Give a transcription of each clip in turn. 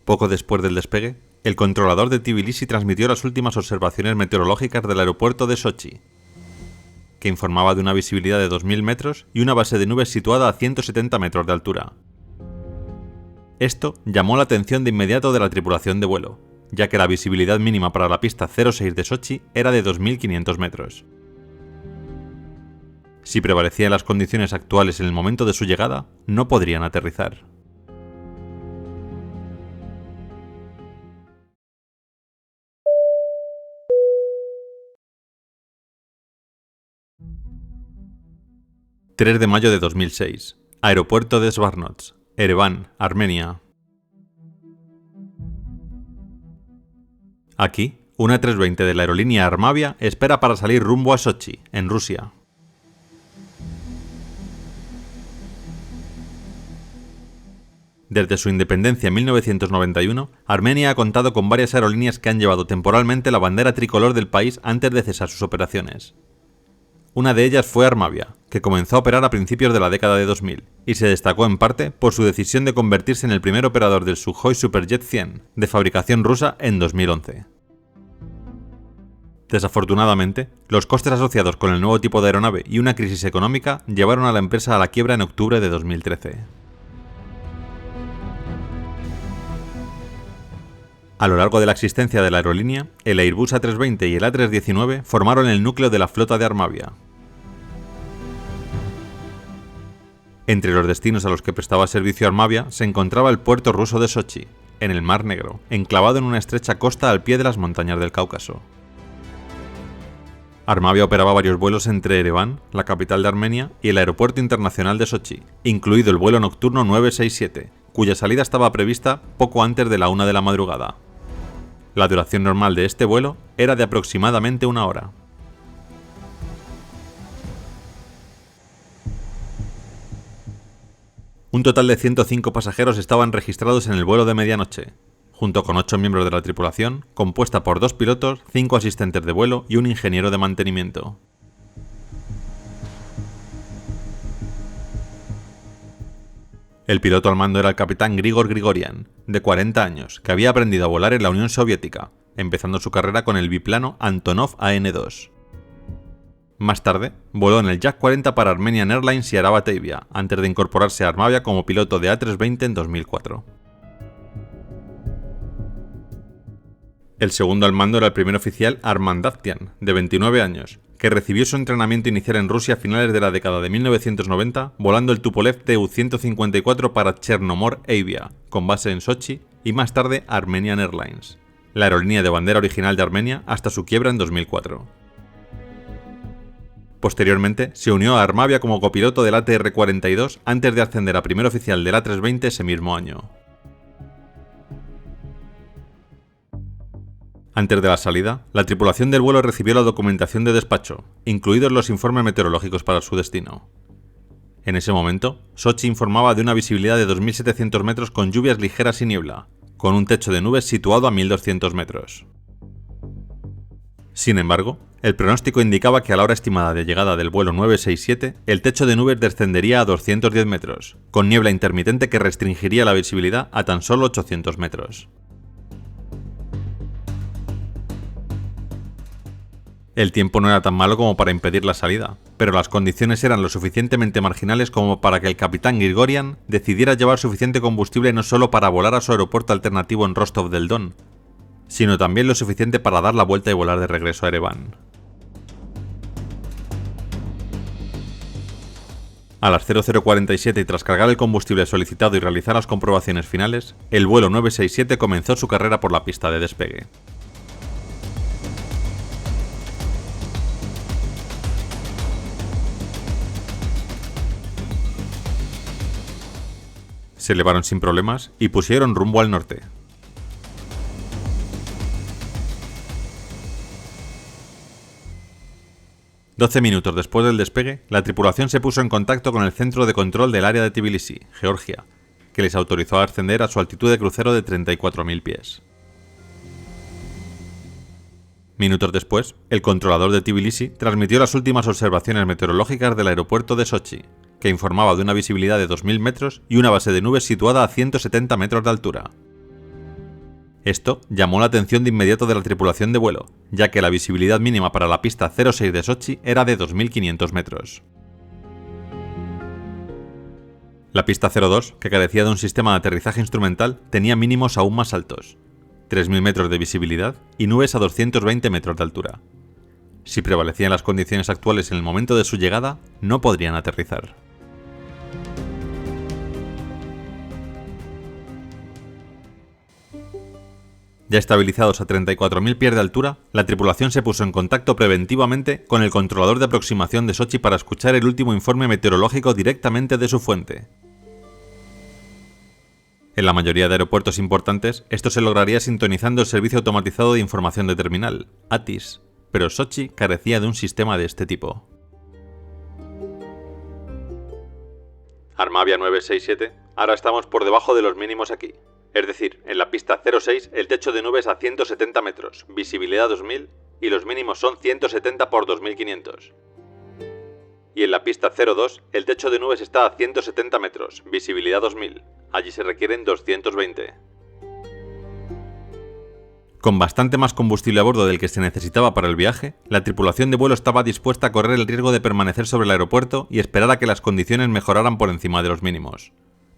Poco después del despegue, el controlador de Tbilisi transmitió las últimas observaciones meteorológicas del aeropuerto de Sochi, que informaba de una visibilidad de 2.000 metros y una base de nubes situada a 170 metros de altura. Esto llamó la atención de inmediato de la tripulación de vuelo, ya que la visibilidad mínima para la pista 06 de Sochi era de 2.500 metros. Si prevalecían las condiciones actuales en el momento de su llegada, no podrían aterrizar. ...3 de mayo de 2006... Aeropuerto de Zvartnots, Ereván, Armenia. Aquí, una 320 de la aerolínea Armavia espera para salir rumbo a Sochi, en Rusia. Desde su independencia en 1991, Armenia ha contado con varias aerolíneas que han llevado temporalmente la bandera tricolor del país antes de cesar sus operaciones. Una de ellas fue Armavia, que comenzó a operar a principios de la década de 2000, y se destacó en parte por su decisión de convertirse en el primer operador del Sukhoi Superjet 100, de fabricación rusa, en 2011. Desafortunadamente, los costes asociados con el nuevo tipo de aeronave y una crisis económica llevaron a la empresa a la quiebra en octubre de 2013. A lo largo de la existencia de la aerolínea, el Airbus A320 y el A319 formaron el núcleo de la flota de Armavia. Entre los destinos a los que prestaba servicio Armavia se encontraba el puerto ruso de Sochi, en el Mar Negro, enclavado en una estrecha costa al pie de las montañas del Cáucaso. Armavia operaba varios vuelos entre Ereván, la capital de Armenia, y el aeropuerto internacional de Sochi, incluido el vuelo nocturno 967, cuya salida estaba prevista poco antes de la 1 de la madrugada. La duración normal de este vuelo era de aproximadamente 1 hora. Un total de 105 pasajeros estaban registrados en el vuelo de medianoche, junto con 8 miembros de la tripulación, compuesta por 2 pilotos, 5 asistentes de vuelo y un ingeniero de mantenimiento. El piloto al mando era el capitán Grigor Grigorian, de 40 años, que había aprendido a volar en la Unión Soviética, empezando su carrera con el biplano Antonov AN-2. Más tarde, voló en el Jak-40 para Armenian Airlines y Arabatavia, antes de incorporarse a Armavia como piloto de A320 en 2004. El segundo al mando era el primer oficial Arman Davtyan, de 29 años, que recibió su entrenamiento inicial en Rusia a finales de la década de 1990, volando el Tupolev Tu-154 para Chernomor Avia, con base en Sochi, y más tarde Armenian Airlines, la aerolínea de bandera original de Armenia hasta su quiebra en 2004. Posteriormente, se unió a Armavia como copiloto del ATR-42 antes de ascender a primer oficial del A320 ese mismo año. Antes de la salida, la tripulación del vuelo recibió la documentación de despacho, incluidos los informes meteorológicos para su destino. En ese momento, Sochi informaba de una visibilidad de 2.700 metros con lluvias ligeras y niebla, con un techo de nubes situado a 1.200 metros. Sin embargo, el pronóstico indicaba que a la hora estimada de llegada del vuelo 967, el techo de nubes descendería a 210 metros, con niebla intermitente que restringiría la visibilidad a tan solo 800 metros. El tiempo no era tan malo como para impedir la salida, pero las condiciones eran lo suficientemente marginales como para que el capitán Grigorian decidiera llevar suficiente combustible no solo para volar a su aeropuerto alternativo en Rostov del Don, sino también lo suficiente para dar la vuelta y volar de regreso a Ereván. A las 00:47 y tras cargar el combustible solicitado y realizar las comprobaciones finales, el vuelo 967 comenzó su carrera por la pista de despegue. Se elevaron sin problemas y pusieron rumbo al norte. «12 minutos después del despegue, la tripulación se puso en contacto con el centro de control del área de Tbilisi, Georgia, que les autorizó a ascender a su altitud de crucero de 34.000 pies. Minutos después, el controlador de Tbilisi transmitió las últimas observaciones meteorológicas del aeropuerto de Sochi, que informaba de una visibilidad de 2.000 metros y una base de nubes situada a 170 metros de altura. Esto llamó la atención de inmediato de la tripulación de vuelo, ya que la visibilidad mínima para la pista 06 de Sochi era de 2.500 metros. La pista 02, que carecía de un sistema de aterrizaje instrumental, tenía mínimos aún más altos, 3.000 metros de visibilidad y nubes a 220 metros de altura. Si prevalecían las condiciones actuales en el momento de su llegada, no podrían aterrizar. Ya estabilizados a 34.000 pies de altura, la tripulación se puso en contacto preventivamente con el controlador de aproximación de Sochi para escuchar el último informe meteorológico directamente de su fuente. En la mayoría de aeropuertos importantes, esto se lograría sintonizando el Servicio Automatizado de Información de Terminal, ATIS, pero Sochi carecía de un sistema de este tipo. Armavia 967, ahora estamos por debajo de los mínimos aquí. Es decir, en la pista 06 el techo de nubes a 170 metros, visibilidad 2000 y los mínimos son 170 por 2500. Y en la pista 02 el techo de nubes está a 170 metros, visibilidad 2000. Allí se requieren 220. Con bastante más combustible a bordo del que se necesitaba para el viaje, la tripulación de vuelo estaba dispuesta a correr el riesgo de permanecer sobre el aeropuerto y esperar a que las condiciones mejoraran por encima de los mínimos.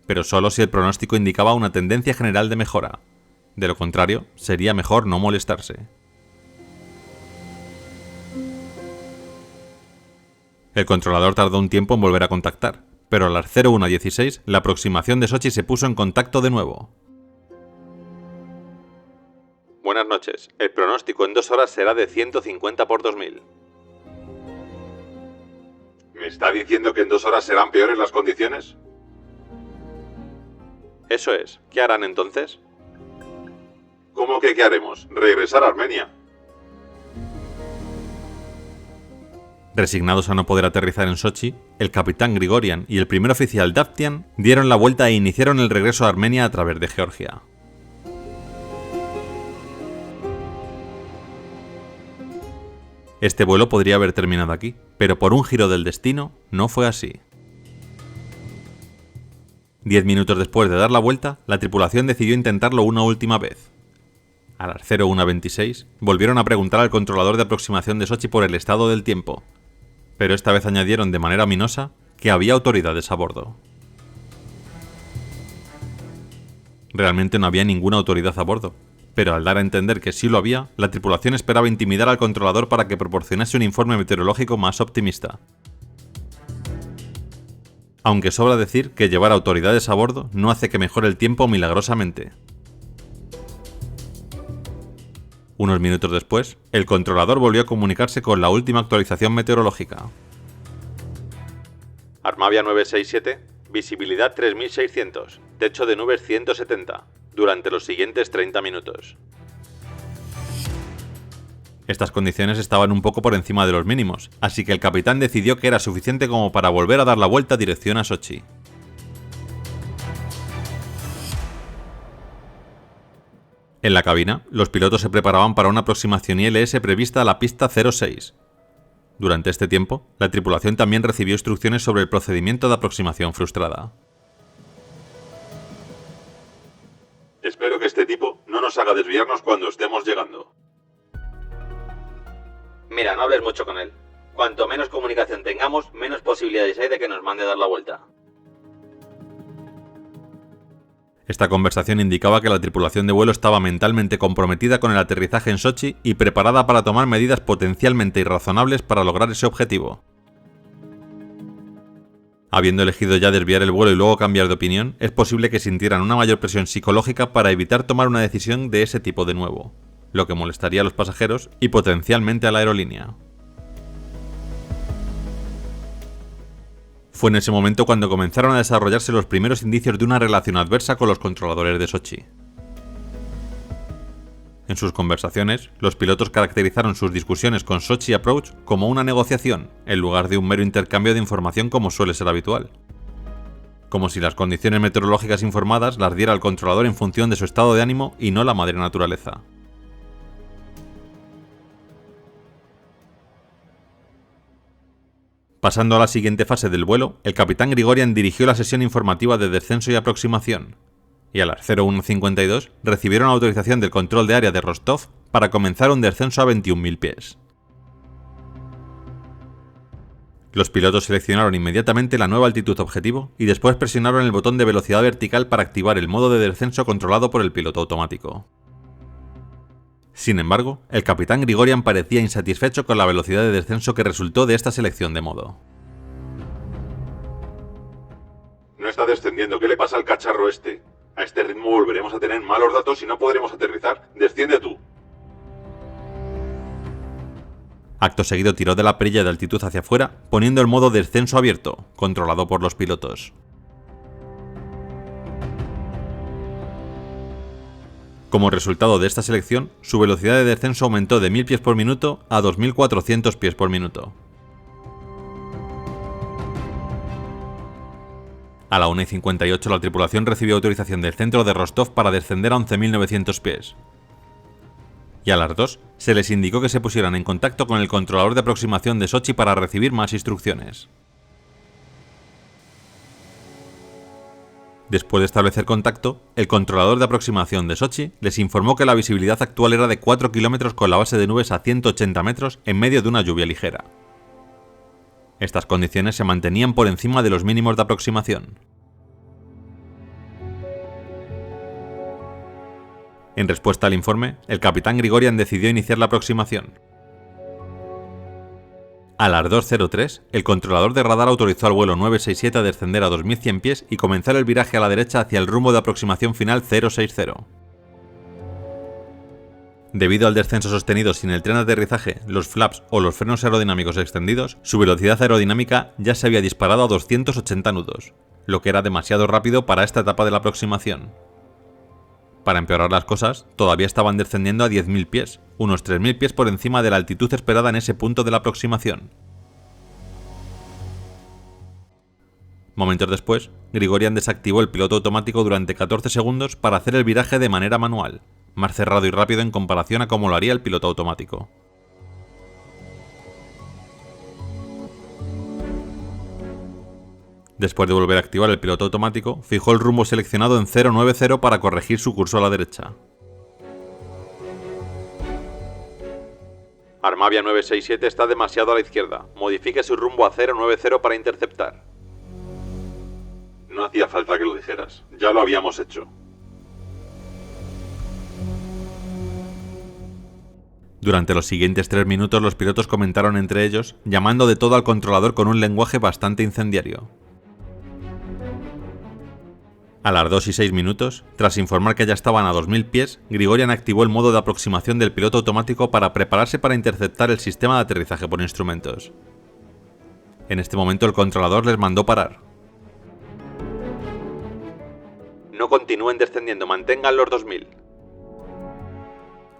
Pero solo si el pronóstico indicaba una tendencia general de mejora. De lo contrario, sería mejor no molestarse. El controlador tardó un tiempo en volver a contactar, pero a las 01:16 la aproximación de Sochi se puso en contacto de nuevo. Buenas noches, el pronóstico en 2 horas será de 150 por 2000. ¿Me está diciendo que en 2 horas serán peores las condiciones? Eso es, ¿qué harán entonces? ¿Cómo que qué haremos? ¿Regresar a Armenia? Resignados a no poder aterrizar en Sochi, el capitán Grigorian y el primer oficial Davtyan dieron la vuelta e iniciaron el regreso a Armenia a través de Georgia. Este vuelo podría haber terminado aquí, pero por un giro del destino no fue así. 10 minutos después de dar la vuelta, la tripulación decidió intentarlo una última vez. A las 01:26 volvieron a preguntar al controlador de aproximación de Sochi por el estado del tiempo, pero esta vez añadieron de manera ominosa que había autoridades a bordo. Realmente no había ninguna autoridad a bordo, pero al dar a entender que sí lo había, la tripulación esperaba intimidar al controlador para que proporcionase un informe meteorológico más optimista. Aunque sobra decir que llevar autoridades a bordo no hace que mejore el tiempo milagrosamente. Unos minutos después, el controlador volvió a comunicarse con la última actualización meteorológica. Armavia 967, visibilidad 3600, techo de nubes 170, durante los siguientes 30 minutos. Estas condiciones estaban un poco por encima de los mínimos, así que el capitán decidió que era suficiente como para volver a dar la vuelta dirección a Sochi. En la cabina, los pilotos se preparaban para una aproximación ILS prevista a la pista 06. Durante este tiempo, la tripulación también recibió instrucciones sobre el procedimiento de aproximación frustrada. Espero que este tipo no nos haga desviarnos cuando estemos llegando. Mira, no hables mucho con él. Cuanto menos comunicación tengamos, menos posibilidades hay de que nos mande a dar la vuelta. Esta conversación indicaba que la tripulación de vuelo estaba mentalmente comprometida con el aterrizaje en Sochi y preparada para tomar medidas potencialmente irrazonables para lograr ese objetivo. Habiendo elegido ya desviar el vuelo y luego cambiar de opinión, es posible que sintieran una mayor presión psicológica para evitar tomar una decisión de ese tipo de nuevo, lo que molestaría a los pasajeros y potencialmente a la aerolínea. Fue en ese momento cuando comenzaron a desarrollarse los primeros indicios de una relación adversa con los controladores de Sochi. En sus conversaciones, los pilotos caracterizaron sus discusiones con Sochi Approach como una negociación, en lugar de un mero intercambio de información como suele ser habitual. Como si las condiciones meteorológicas informadas las diera el controlador en función de su estado de ánimo y no la madre naturaleza. Pasando a la siguiente fase del vuelo, el capitán Grigorian dirigió la sesión informativa de descenso y aproximación. y a las 01:52 recibieron autorización del control de área de Rostov para comenzar un descenso a 21.000 pies. Los pilotos seleccionaron inmediatamente la nueva altitud objetivo y después presionaron el botón de velocidad vertical para activar el modo de descenso controlado por el piloto automático. Sin embargo, el capitán Grigorian parecía insatisfecho con la velocidad de descenso que resultó de esta selección de modo. No está descendiendo. ¿Qué le pasa al cacharro este? A este ritmo volveremos a tener malos datos y no podremos aterrizar. Desciende tú. Acto seguido tiró de la perilla de altitud hacia afuera, poniendo el modo descenso abierto, controlado por los pilotos. Como resultado de esta selección, su velocidad de descenso aumentó de 1000 pies por minuto a 2400 pies por minuto. A la 1:58 la tripulación recibió autorización del centro de Rostov para descender a 11.900 pies. Y a las 2 se les indicó que se pusieran en contacto con el controlador de aproximación de Sochi para recibir más instrucciones. Después de establecer contacto, el controlador de aproximación de Sochi les informó que la visibilidad actual era de 4 kilómetros con la base de nubes a 180 metros en medio de una lluvia ligera. Estas condiciones se mantenían por encima de los mínimos de aproximación. En respuesta al informe, el capitán Grigorian decidió iniciar la aproximación. A las 2:03, el controlador de radar autorizó al vuelo 967 a descender a 2100 pies y comenzar el viraje a la derecha hacia el rumbo de aproximación final 060. Debido al descenso sostenido sin el tren de aterrizaje, los flaps o los frenos aerodinámicos extendidos, su velocidad aerodinámica ya se había disparado a 280 nudos, lo que era demasiado rápido para esta etapa de la aproximación. Para empeorar las cosas, todavía estaban descendiendo a 10.000 pies, unos 3.000 pies por encima de la altitud esperada en ese punto de la aproximación. Momentos después, Grigorian desactivó el piloto automático durante 14 segundos para hacer el viraje de manera manual, más cerrado y rápido en comparación a como lo haría el piloto automático. Después de volver a activar el piloto automático, fijó el rumbo seleccionado en 090 para corregir su curso a la derecha. Armavia 967 está demasiado a la izquierda. Modifique su rumbo a 090 para interceptar. No hacía falta que lo dijeras. Ya lo habíamos hecho. Durante los siguientes 3 minutos los pilotos comentaron entre ellos, llamando de todo al controlador con un lenguaje bastante incendiario. A las 2:06 minutos, tras informar que ya estaban a 2000 pies, Grigorian activó el modo de aproximación del piloto automático para prepararse para interceptar el sistema de aterrizaje por instrumentos. En este momento el controlador les mandó parar. No continúen descendiendo, mantengan los 2000.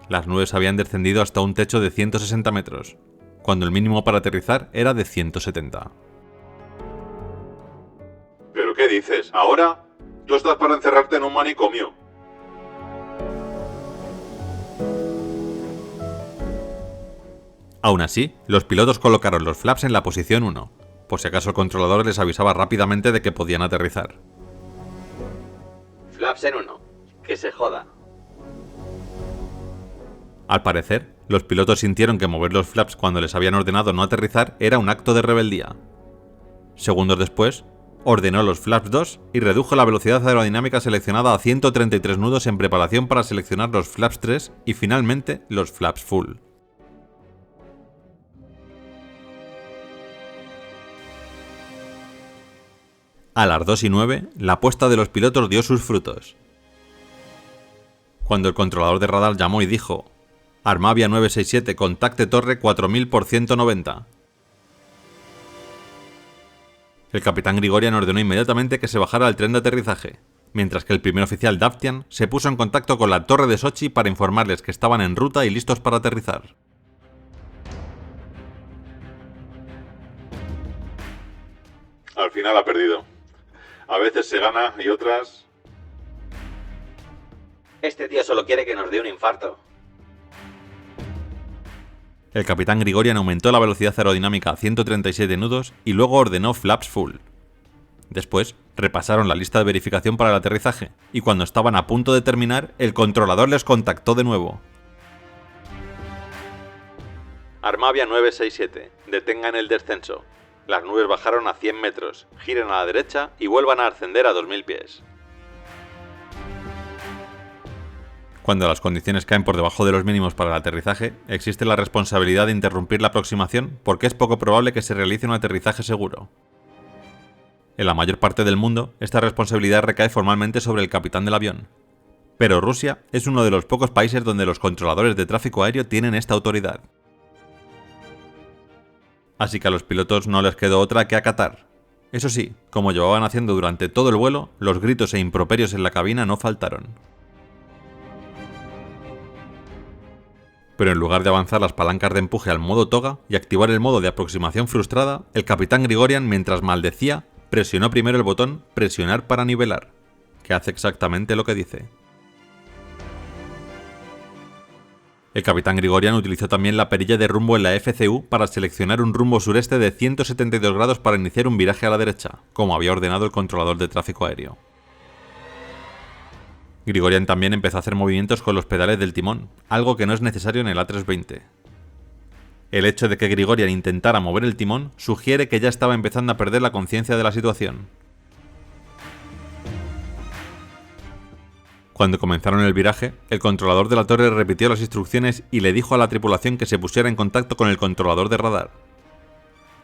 Las nubes habían descendido hasta un techo de 160 metros, cuando el mínimo para aterrizar era de 170. ¿Pero qué dices? ¿Ahora? Tú estás para encerrarte en un manicomio. Aún así, los pilotos colocaron los flaps en la posición 1, por si acaso el controlador les avisaba rápidamente de que podían aterrizar. Flaps en 1. Que se joda. Al parecer, los pilotos sintieron que mover los flaps cuando les habían ordenado no aterrizar era un acto de rebeldía. Segundos después, ordenó los flaps 2 y redujo la velocidad aerodinámica seleccionada a 133 nudos en preparación para seleccionar los flaps 3 y finalmente los flaps full. A las 2:09, la apuesta de los pilotos dio sus frutos. Cuando el controlador de radar llamó y dijo: Armavia 967, contacte torre 4000 por 190. El capitán Grigorian ordenó inmediatamente que se bajara al tren de aterrizaje, mientras que el primer oficial Davtyan se puso en contacto con la torre de Sochi para informarles que estaban en ruta y listos para aterrizar. Al final ha perdido. A veces se gana y otras... Este tío solo quiere que nos dé un infarto. El capitán Grigorian aumentó la velocidad aerodinámica a 137 nudos y luego ordenó flaps full. Después, repasaron la lista de verificación para el aterrizaje, y cuando estaban a punto de terminar, el controlador les contactó de nuevo. Armavia 967, detengan el descenso. Las nubes bajaron a 100 metros, giren a la derecha y vuelvan a ascender a 2000 pies. Cuando las condiciones caen por debajo de los mínimos para el aterrizaje, existe la responsabilidad de interrumpir la aproximación porque es poco probable que se realice un aterrizaje seguro. En la mayor parte del mundo, esta responsabilidad recae formalmente sobre el capitán del avión. Pero Rusia es uno de los pocos países donde los controladores de tráfico aéreo tienen esta autoridad. Así que a los pilotos no les quedó otra que acatar. Eso sí, como llevaban haciendo durante todo el vuelo, los gritos e improperios en la cabina no faltaron. Pero en lugar de avanzar las palancas de empuje al modo toga y activar el modo de aproximación frustrada, el capitán Grigorian, mientras maldecía, presionó primero el botón presionar para nivelar, que hace exactamente lo que dice. El capitán Grigorian utilizó también la perilla de rumbo en la FCU para seleccionar un rumbo sureste de 172 grados para iniciar un viraje a la derecha, como había ordenado el controlador de tráfico aéreo. Grigorian también empezó a hacer movimientos con los pedales del timón, algo que no es necesario en el A320. El hecho de que Grigorian intentara mover el timón sugiere que ya estaba empezando a perder la conciencia de la situación. Cuando comenzaron el viraje, el controlador de la torre repitió las instrucciones y le dijo a la tripulación que se pusiera en contacto con el controlador de radar.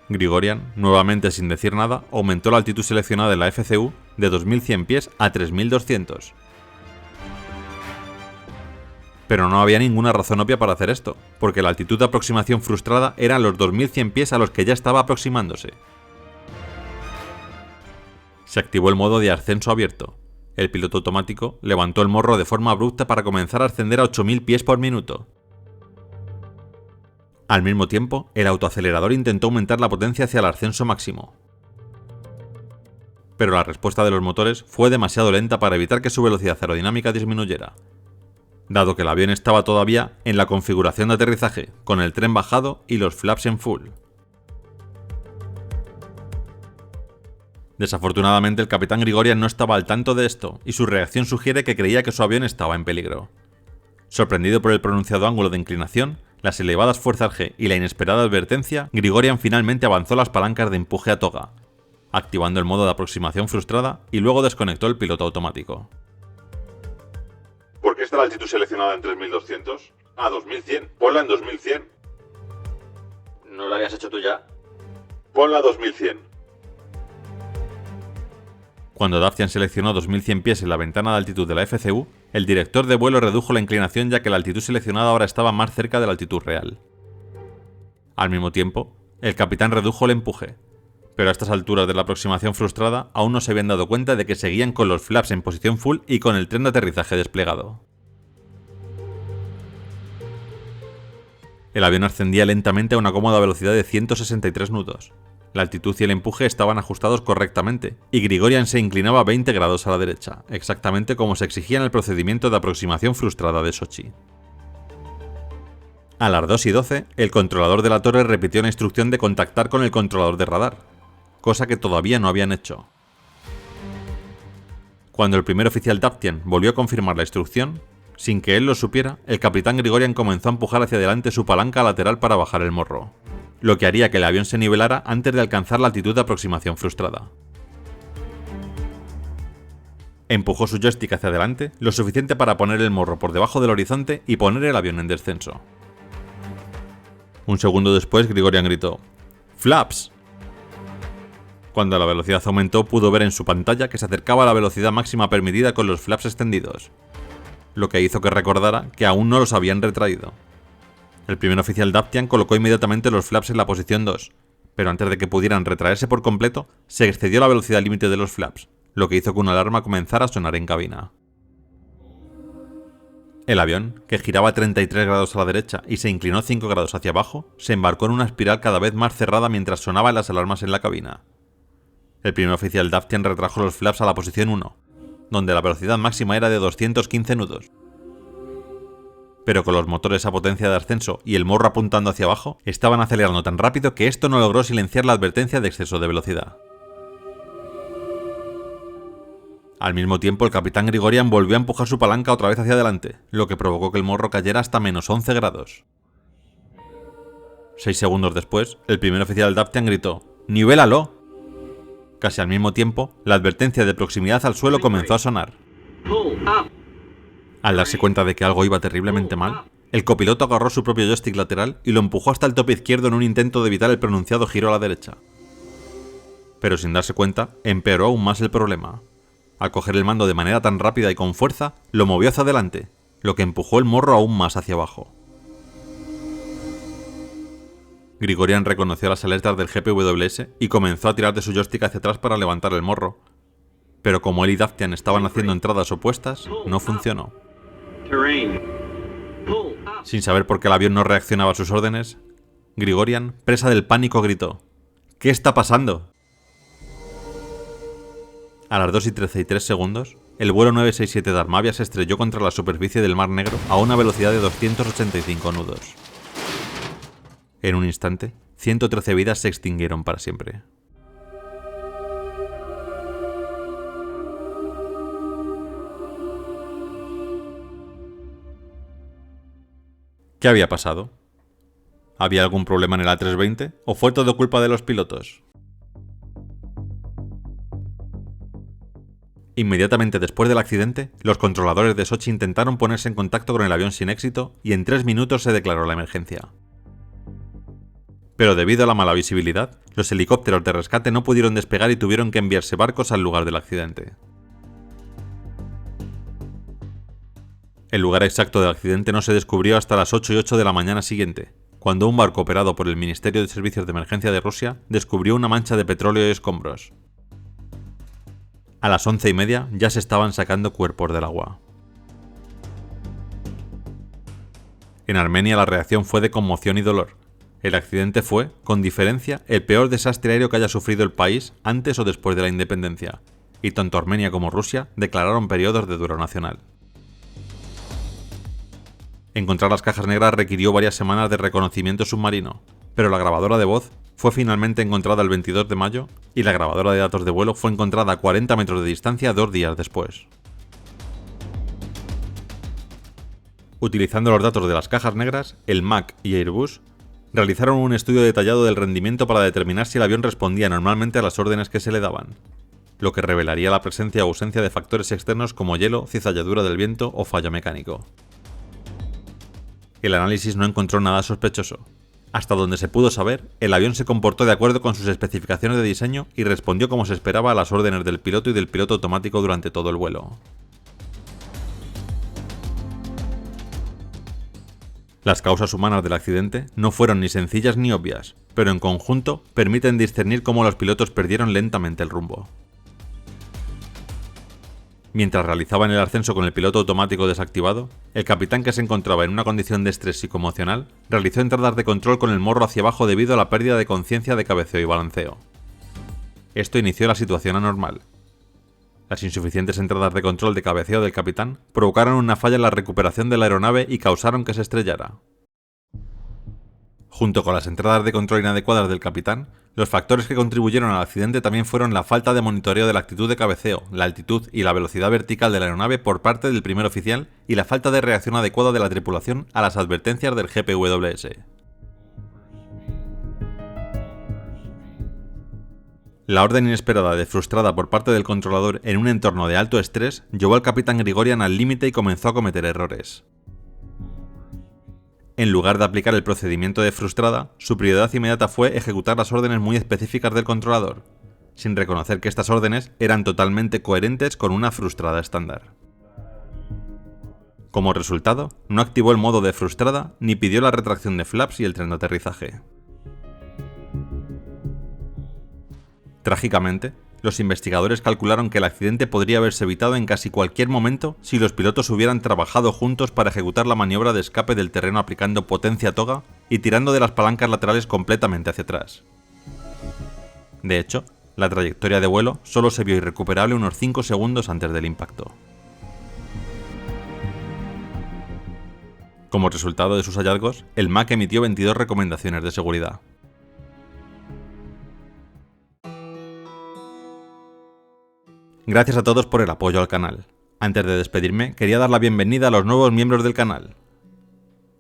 Grigorian, nuevamente sin decir nada, aumentó la altitud seleccionada en la FCU de 2100 pies a 3200. Pero no había ninguna razón obvia para hacer esto, porque la altitud de aproximación frustrada eran los 2100 pies a los que ya estaba aproximándose. Se activó el modo de ascenso abierto. El piloto automático levantó el morro de forma abrupta para comenzar a ascender a 8000 pies por minuto. Al mismo tiempo, el autoacelerador intentó aumentar la potencia hacia el ascenso máximo. Pero la respuesta de los motores fue demasiado lenta para evitar que su velocidad aerodinámica disminuyera, dado que el avión estaba todavía en la configuración de aterrizaje, con el tren bajado y los flaps en full. Desafortunadamente, el capitán Grigorian no estaba al tanto de esto, y su reacción sugiere que creía que su avión estaba en peligro. Sorprendido por el pronunciado ángulo de inclinación, las elevadas fuerzas G y la inesperada advertencia, Grigorian finalmente avanzó las palancas de empuje a toga, activando el modo de aproximación frustrada y luego desconectó el piloto automático. ¿Por qué está la altitud seleccionada en 3200? Ah, 2100. Ponla en 2100. ¿No lo habías hecho tú ya? Ponla a 2100. Cuando Daftian seleccionó 2100 pies en la ventana de altitud de la FCU, el director de vuelo redujo la inclinación ya que la altitud seleccionada ahora estaba más cerca de la altitud real. Al mismo tiempo, el capitán redujo el empuje, pero a estas alturas de la aproximación frustrada aún no se habían dado cuenta de que seguían con los flaps en posición full y con el tren de aterrizaje desplegado. El avión ascendía lentamente a una cómoda velocidad de 163 nudos. La altitud y el empuje estaban ajustados correctamente, y Grigorian se inclinaba 20 grados a la derecha, exactamente como se exigía en el procedimiento de aproximación frustrada de Sochi. A las 2:12, el controlador de la torre repitió la instrucción de contactar con el controlador de radar, cosa que todavía no habían hecho. Cuando el primer oficial Daftian volvió a confirmar la instrucción, sin que él lo supiera, el capitán Grigorian comenzó a empujar hacia adelante su palanca lateral para bajar el morro, lo que haría que el avión se nivelara antes de alcanzar la altitud de aproximación frustrada. Empujó su joystick hacia adelante, lo suficiente para poner el morro por debajo del horizonte y poner el avión en descenso. Un segundo después, Grigorian gritó: ¡Flaps! Cuando la velocidad aumentó, pudo ver en su pantalla que se acercaba a la velocidad máxima permitida con los flaps extendidos, lo que hizo que recordara que aún no los habían retraído. El primer oficial Daftian colocó inmediatamente los flaps en la posición 2, pero antes de que pudieran retraerse por completo, se excedió la velocidad límite de los flaps, lo que hizo que una alarma comenzara a sonar en cabina. El avión, que giraba 33 grados a la derecha y se inclinó 5 grados hacia abajo, se embarcó en una espiral cada vez más cerrada mientras sonaban las alarmas en la cabina. El primer oficial Daftian retrajo los flaps a la posición 1, donde la velocidad máxima era de 215 nudos. Pero con los motores a potencia de ascenso y el morro apuntando hacia abajo, estaban acelerando tan rápido que esto no logró silenciar la advertencia de exceso de velocidad. Al mismo tiempo, el capitán Grigorian volvió a empujar su palanca otra vez hacia adelante, lo que provocó que el morro cayera hasta menos 11 grados. 6 segundos después, el primer oficial Daptian gritó: ¡nivélalo! Casi al mismo tiempo, la advertencia de proximidad al suelo comenzó a sonar. Al darse cuenta de que algo iba terriblemente mal, el copiloto agarró su propio joystick lateral y lo empujó hasta el tope izquierdo en un intento de evitar el pronunciado giro a la derecha. Pero sin darse cuenta, empeoró aún más el problema. Al coger el mando de manera tan rápida y con fuerza, lo movió hacia adelante, lo que empujó el morro aún más hacia abajo. Grigorian reconoció las alertas del GPWS y comenzó a tirar de su joystick hacia atrás para levantar el morro. Pero como él y Daptian estaban haciendo entradas opuestas, no funcionó. Sin saber por qué el avión no reaccionaba a sus órdenes, Grigorian, presa del pánico, gritó: ¿qué está pasando? A las 2:13:03, el vuelo 967 de Armavia se estrelló contra la superficie del Mar Negro a una velocidad de 285 nudos. En un instante, 113 vidas se extinguieron para siempre. ¿Qué había pasado? ¿Había algún problema en el A320 o fue todo culpa de los pilotos? Inmediatamente después del accidente, los controladores de Sochi intentaron ponerse en contacto con el avión sin éxito y en 3 minutos se declaró la emergencia. Pero debido a la mala visibilidad, los helicópteros de rescate no pudieron despegar y tuvieron que enviarse barcos al lugar del accidente. El lugar exacto del accidente no se descubrió hasta las 8:08 de la mañana siguiente, cuando un barco operado por el Ministerio de Servicios de Emergencia de Rusia descubrió una mancha de petróleo y escombros. A las 11:30 ya se estaban sacando cuerpos del agua. En Armenia la reacción fue de conmoción y dolor. El accidente fue, con diferencia, el peor desastre aéreo que haya sufrido el país antes o después de la independencia, y tanto Armenia como Rusia declararon periodos de duelo nacional. Encontrar las cajas negras requirió varias semanas de reconocimiento submarino, pero la grabadora de voz fue finalmente encontrada el 22 de mayo y la grabadora de datos de vuelo fue encontrada a 40 metros de distancia 2 días después. Utilizando los datos de las cajas negras, el MAC y Airbus realizaron un estudio detallado del rendimiento para determinar si el avión respondía normalmente a las órdenes que se le daban, lo que revelaría la presencia o ausencia de factores externos como hielo, cizalladura del viento o fallo mecánico. El análisis no encontró nada sospechoso. Hasta donde se pudo saber, el avión se comportó de acuerdo con sus especificaciones de diseño y respondió como se esperaba a las órdenes del piloto y del piloto automático durante todo el vuelo. Las causas humanas del accidente no fueron ni sencillas ni obvias, pero en conjunto permiten discernir cómo los pilotos perdieron lentamente el rumbo. Mientras realizaban el ascenso con el piloto automático desactivado, el capitán, que se encontraba en una condición de estrés psicoemocional, realizó entradas de control con el morro hacia abajo debido a la pérdida de conciencia de cabeceo y balanceo. Esto inició la situación anormal. Las insuficientes entradas de control de cabeceo del capitán provocaron una falla en la recuperación de la aeronave y causaron que se estrellara. Junto con las entradas de control inadecuadas del capitán, los factores que contribuyeron al accidente también fueron la falta de monitoreo de la actitud de cabeceo, la altitud y la velocidad vertical de la aeronave por parte del primer oficial y la falta de reacción adecuada de la tripulación a las advertencias del GPWS. La orden inesperada de frustrada por parte del controlador en un entorno de alto estrés llevó al capitán Grigorian al límite y comenzó a cometer errores. En lugar de aplicar el procedimiento de frustrada, su prioridad inmediata fue ejecutar las órdenes muy específicas del controlador, sin reconocer que estas órdenes eran totalmente coherentes con una frustrada estándar. Como resultado, no activó el modo de frustrada ni pidió la retracción de flaps y el tren de aterrizaje. Trágicamente, los investigadores calcularon que el accidente podría haberse evitado en casi cualquier momento si los pilotos hubieran trabajado juntos para ejecutar la maniobra de escape del terreno aplicando potencia a toga y tirando de las palancas laterales completamente hacia atrás. De hecho, la trayectoria de vuelo solo se vio irrecuperable unos 5 segundos antes del impacto. Como resultado de sus hallazgos, el MAC emitió 22 recomendaciones de seguridad. Gracias a todos por el apoyo al canal. Antes de despedirme, quería dar la bienvenida a los nuevos miembros del canal.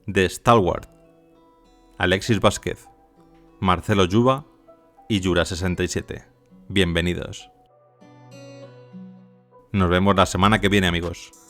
De Stalwart, Alexis Vázquez, Marcelo Yuba y Yura67. Bienvenidos. Nos vemos la semana que viene, amigos.